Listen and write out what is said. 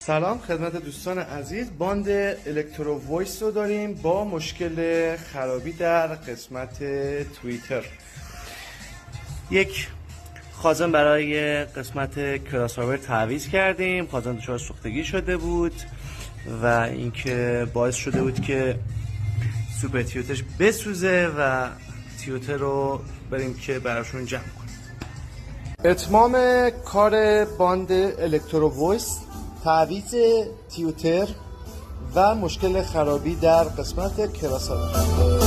سلام خدمت دوستان عزیز. باند الکترو وایس رو داریم با مشکل خرابی در قسمت توییتر. یک خازن برای قسمت کراساور تعویض کردیم. خازن دچار سوختگی شده بود و اینکه باعث شده بود که سوپر تیوترش بسوزه و تیوتر رو بریم که براشون جمع کنیم. اتمام کار باند الکترو وایس تعویض تیوتر و مشکل خرابی در قسمت کراساور.